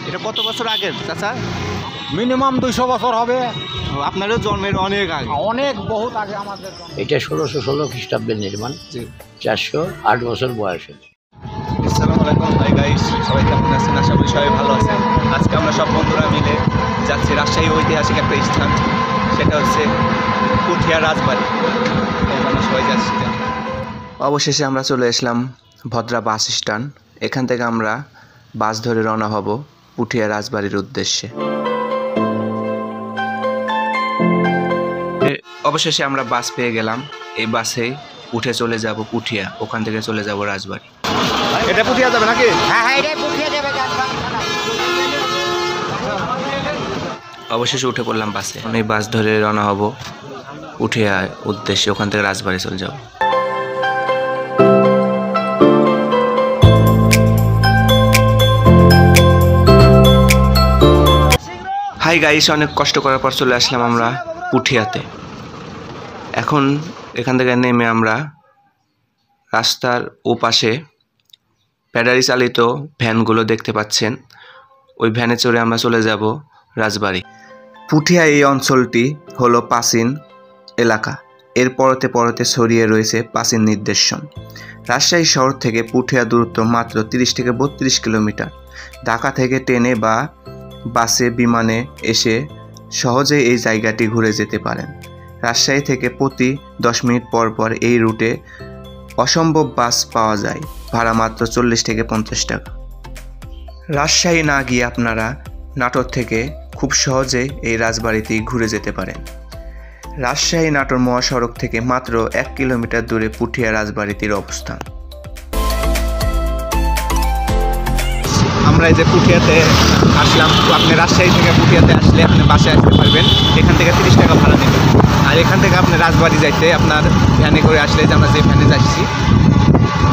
এটা কত বছর আগের চাচা? মিনিমাম 200 বছর হবে। আপনারও জন্মের অনেক আগে? অনেক বহুত আগে আমাদের। এটা 1616 খ্রিস্টাব্দের নির্মাণ, 408 বছর বয়সে। আসসালামু আলাইকুম ভাই গাইস, সবাই কেমন আছেন? আশা করি সবাই ভালো আছেন। আজকে আমরা সব বন্ধুরা মিলে যাচ্ছি রাজশাহী ঐতিহাসিক একটা স্থান, সেটা হচ্ছে পুঠিয়া রাজবাড়ি। আমরা সবাই যাচ্ছি। অবশেষে আমরা চলে আসলাম ভদ্রা বাস স্ট্যান্ড। এখান থেকে আমরা বাস ধরে রওনা হব পুঠিয়া রাজবাড়ির উদ্দেশ্যে। অবশেষে আমরা বাস পেয়ে গেলাম। এই বাসে উঠে চলে যাব পুঠিয়া, ওখান থেকে চলে যাব রাজবাড়ি। এটা পুঠিয়া যাবে নাকি? হ্যাঁ হ্যাঁ, এটা পুঠিয়া যাবে। অবশেষে উঠে পড়লাম বাসে। আমি বাস ধরে রওনা হব পুঠিয়া উদ্দেশ্যে, ওখান থেকে রাজবাড়ি চলে যাব। হাই গাইস, অনেক কষ্ট করার পর চলে আসলাম আমরা পুঠিয়াতে। এখন এখান থেকে নেমে আমরা রাস্তার ওপাশে ব্যাটারি চালিত ভ্যানগুলো দেখতে পাচ্ছেন, ওই ভ্যানে চড়ে আমরা চলে যাব রাজবাড়ি। পুঠিয়া এই অঞ্চলটি হলো প্রাচীন এলাকা। এর পরতে পরতে ছড়িয়ে রয়েছে প্রাচীন নিদর্শন। রাজশাহী শহর থেকে পুঠিয়া দূরত্ব মাত্র 30 থেকে 32 কিলোমিটার। ঢাকা থেকে ট্রেনে বা বাসে, বিমানে এসে সহজেই এই জায়গাটি ঘুরে যেতে পারেন। রাজশাহী থেকে প্রতি 10 মিনিট পর পর এই রুটে অসম্ভব বাস পাওয়া যায়, ভাড়া মাত্র 40 থেকে 50 টাকা। রাজশাহী না গিয়ে আপনারা নাটোর থেকে খুব সহজে এই রাজবাড়িতেই ঘুরে যেতে পারেন। রাজশাহী নাটোর মহাসড়ক থেকে মাত্র 1 কিলোমিটার দূরে পুঠিয়া রাজবাড়িটির অবস্থান। আমরা এই যে পুঠিয়াতে আসলাম, তো আপনি রাজশাহী থেকে পুঠিয়াতে আসলে আপনি বাসে আসতে পারবেন। এখান থেকে 30 টাকা ভাড়া নেবেন। আর এখান থেকে আপনি রাজবাড়ি যাইতে আপনার ভ্যানে করে আসলে, যে আমরা যে ভ্যানে যাচ্ছি,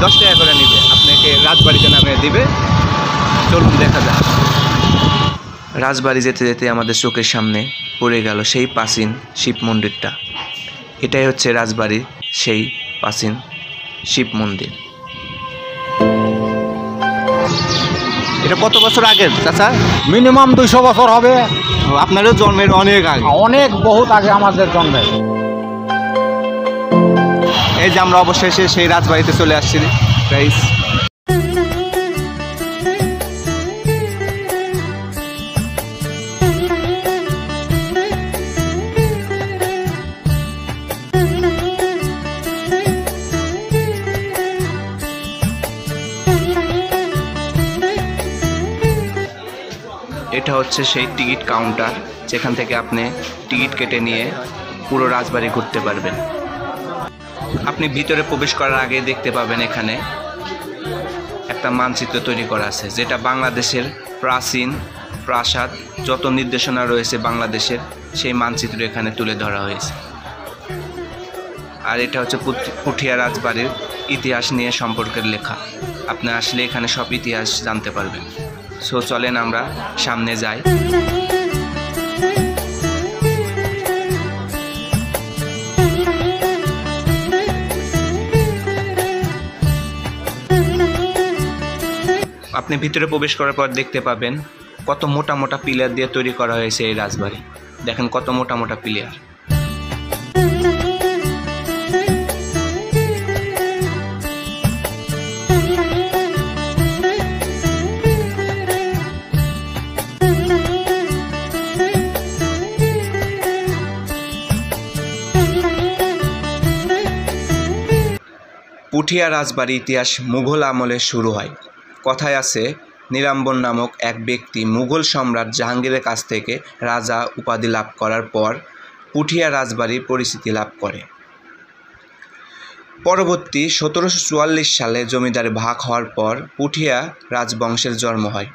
10 টাকা করে নেবে, আপনাকে রাজবাড়িতে নামিয়ে দিবে। চলুন দেখা যাক। রাজবাড়ি যেতে যেতে আমাদের চোখের সামনে পড়ে গেল সেই প্রাচীন শিব মন্দিরটা। এটাই হচ্ছে রাজবাড়ির সেই প্রাচীন শিব মন্দির। এটা কত বছর আগের চাচা? মিনিমাম 200 বছর হবে। আপনারও জন্মের অনেক আগে? অনেক বহুত আগে আমাদের জন্মের। এই যে আমরা অবশেষে সেই রাজবাড়িতে চলে আসছি গাইস। এটা হচ্ছে সেই টিকিট কাউন্টার, যেখান থেকে আপনি টিকিট কেটে নিয়ে পুরো রাজবাড়ি ঘুরতে পারবেন। আপনি ভিতরে প্রবেশ করার আগে দেখতে পাবেন এখানে একটা মানচিত্র তৈরি করা আছে, যেটা বাংলাদেশের প্রাচীন প্রাসাদ যত নির্দেশনা রয়েছে বাংলাদেশের, সেই মানচিত্র এখানে তুলে ধরা হয়েছে। আর এটা হচ্ছে পুঠিয়া রাজবাড়ির ইতিহাস নিয়ে সম্পর্কের লেখা। আপনি আসলে এখানে সব ইতিহাস জানতে পারবেন। সো চলেন আমরা সামনে যাই। আপনি ভিতরে প্রবেশ করার পর দেখতে পাবেন কত মোটা মোটা পিলার দিয়ে তৈরি করা হয়েছে এই রাজবাড়ি। দেখেন কত মোটা মোটা পিলার। পুঠিয়া রাজবাড়ির ইতিহাস মুঘল আমলে শুরু হয়। কথায় আছে, নীলাম্বর নামক এক ব্যক্তি মুঘল সম্রাট জাহাঙ্গীরের কাছ থেকে রাজা উপাধি লাভ করার পর পুঠিয়া রাজবাড়ির পরিচিতি লাভ করে। পরবর্তী 1744 সালে জমিদারি ভাগ হওয়ার পর পুঠিয়া রাজবংশের জন্ম হয়।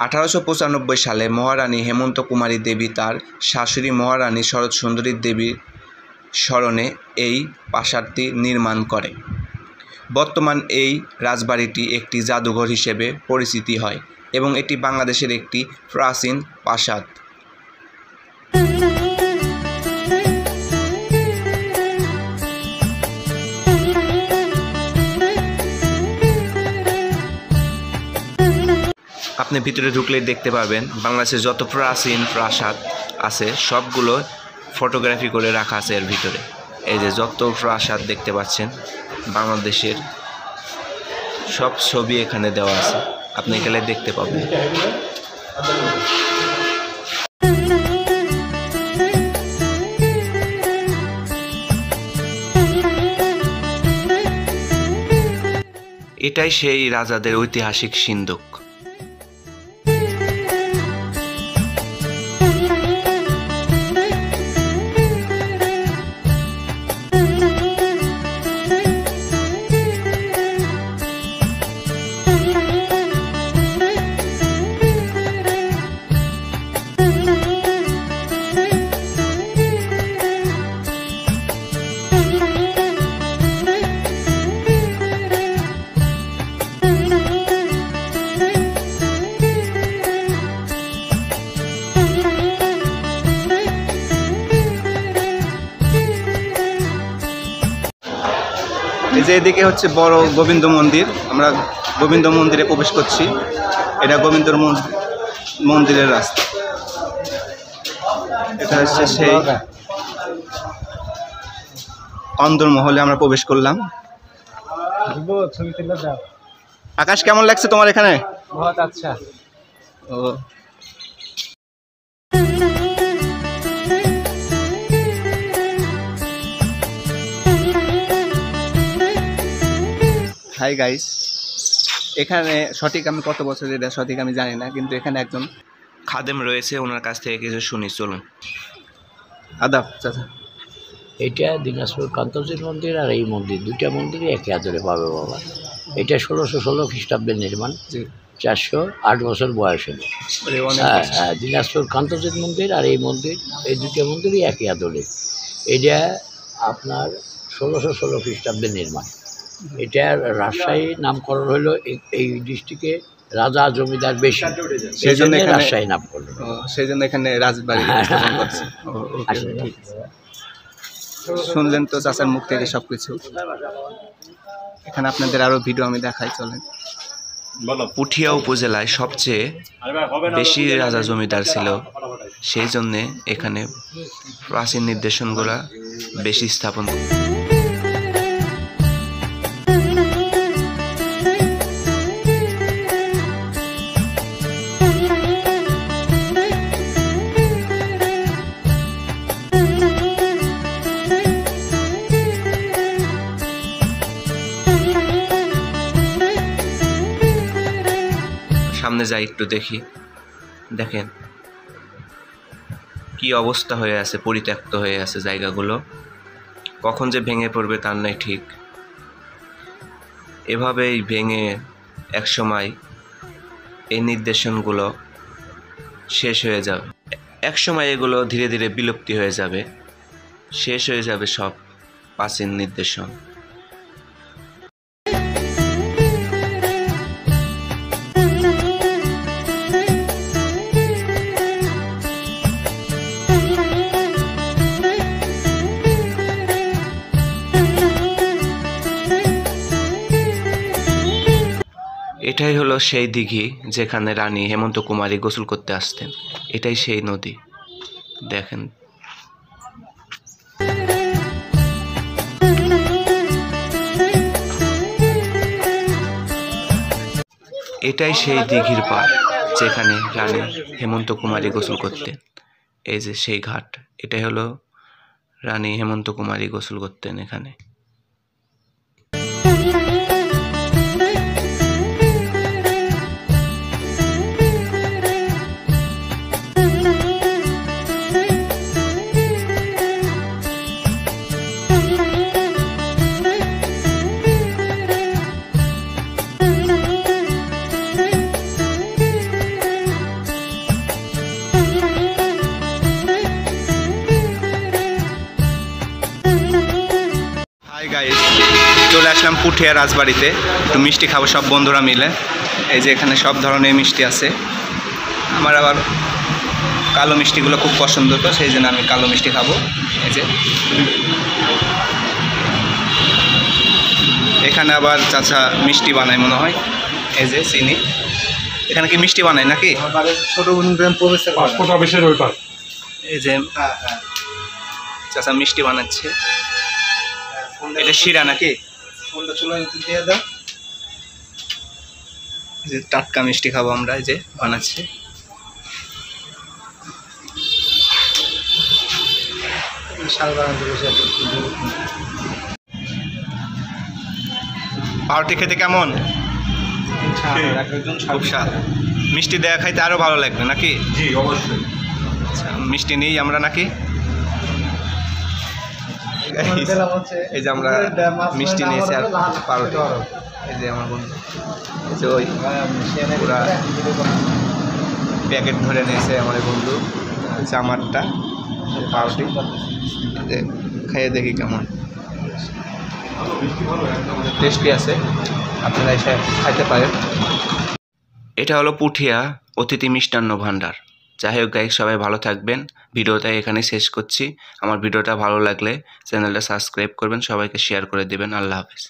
1895 সালে মহারানী হেমন্ত কুমারী দেবী তার শাশুড়ি মহারানী শরৎ সুন্দরী দেবীর স্মরণে এই প্রাসাদটি নির্মাণ করে। বর্তমান এই রাজবাড়িটি একটি জাদুঘর হিসেবে পরিচিতি হয় এবং এটি বাংলাদেশের একটি প্রাচীন প্রাসাদ। আপনি ভিতরে ঢুকলেই দেখতে পাবেন বাংলাদেশের যত প্রাচীন প্রাসাদ আছে সবগুলো ফটোগ্রাফি করে রাখা আছে এর ভিতরে। এই যে যত প্রাসাদ দেখতে পাচ্ছেন বাংলাদেশের সব ছবি এখানে দেওয়া আছে, আপনি এখানে দেখতে পাবেন। এটাই সেই রাজাদের ঐতিহাসিক সিন্দুক। এই যে এদিকে হচ্ছে বড় গোবিন্দ মন্দির, আমরা গোবিন্দ মন্দিরে প্রবেশ করছি। এটা গোবিন্দ মন্দিরের রাস্তা। এটা হচ্ছে সেই অন্দরমহলে আমরা প্রবেশ করলাম। আকাশ কেমন লাগছে তোমার এখানে? বহুত আচ্ছা। ও হাই গাইস, এখানে সঠিক আমি কত বছর এটা সঠিক আমি জানি না, কিন্তু এখানে একজন খাদেম রয়েছে, ওনার কাছ থেকে কিছু শুনি, চলুন। আদাব চাচা। এটা দিনাজপুর কান্তজির মন্দির আর এই মন্দির, দুইটা মন্দিরই একে আদরে পাবে বাবা। এটা 1616 খ্রিস্টাব্দের নির্মাণ, জি 408 বছর বয়স হলো। হ্যাঁ, দিনাজপুর কান্তজির মন্দির আর এই মন্দির, এই দুইটা মন্দিরই একই আদরে। এটা আপনার 1616 খ্রিস্টাব্দের নির্মাণ। এটা রাজশাহী নামকরণ হলো এই ডিস্ট্রিক্টে রাজা জমিদার বেশি, সেই জন্য রাজশাহী নাম করলো। সেই জন্য এখানে রাজবাড়ি স্থাপন করছে। শুনলেন তো চাচার মুখ থেকে সবকিছু। এখানে আপনাদের আরো ভিডিও আমি দেখাই, চলেন। পুঠিয়া উপজেলায় সবচেয়ে বেশি রাজা জমিদার ছিল, সেই জন্যে এখানে প্রাচীন নিদর্শনগুলা বেশি স্থাপন। সামনে যাই একটু দেখি, দেখেন কি অবস্থা হয়ে আছে, পরিত্যক্ত হয়ে আছে জায়গাগুলো, কখন যে ভেঙে পড়বে তার নাই ঠিক। এভাবেই ভেঙে একসময় এই নিদর্শনগুলো শেষ হয়ে যাবে, একসময় এগুলো ধীরে ধীরে বিলুপ্তি হয়ে যাবে, শেষ হয়ে যাবে সব প্রাচীন নিদর্শন। এটাই হলো সেই দিঘি যেখানে রানী হেমন্ত কুমারী গোসল করতে আসতেন। এটাই সেই নদী, দেখেন। এটাই সেই দিঘির পাড় যেখানে রানী হেমন্ত কুমারী গোসল করতেন। এই যে সেই ঘাট, এটাই হলো রানী হেমন্ত কুমারী গোসল করতেন এখানে। গাইস, চলে আসলাম পুঠিয়া রাজবাড়িতে, একটু মিষ্টি খাবো সব বন্ধুরা মিলে। এই যে এখানে সব ধরনের মিষ্টি আছে, আমার আবার কালো মিষ্টিগুলো খুব পছন্দ, তো সেই জন্য আমি কালো মিষ্টি খাবো। এই যে এখানে আবার চাচা মিষ্টি বানায় মনে হয়, এই যে চিনি। এখানে কি মিষ্টি বানায় নাকি? ছোট পাসপোর্ট অফিসের ওই পাশ। এই যে চাচা মিষ্টি বানাচ্ছে। এটা শিরা নাকি? এই যে টাটকা মিষ্টি খাবো আমরা, এই যে বানাচ্ছে। পাউরুটি খেতে কেমন? খুব স্বাদ। মিষ্টি দেয়া খাইতে আরো ভালো লাগবে নাকি? জি অবশ্যই। আচ্ছা, মিষ্টি নেই আমরা নাকি? এই যে আমরা মিষ্টি নিয়েছি আর পাউরুটি। এই যে আমার বন্ধু, এই যে ওই পুরা প্যাকেট ধরে নিয়েছে আমার এই বন্ধু, হচ্ছে আমারটা পাউরুটি। যে খাইয়ে দেখি কেমন টেস্টি আছে, আপনারা এসে খাইতে পারেন। এটা হলো পুঠিয়া অতিথি মিষ্টান্ন ভাণ্ডার। যাই হোক গাইস, সবাই ভালো থাকবেন। ভিডিওটা এখানে শেষ করছি। আমার ভিডিওটা ভালো লাগলে চ্যানেলটা সাবস্ক্রাইব করবেন, সবাইকে শেয়ার করে দেবেন। আল্লাহ হাফেজ।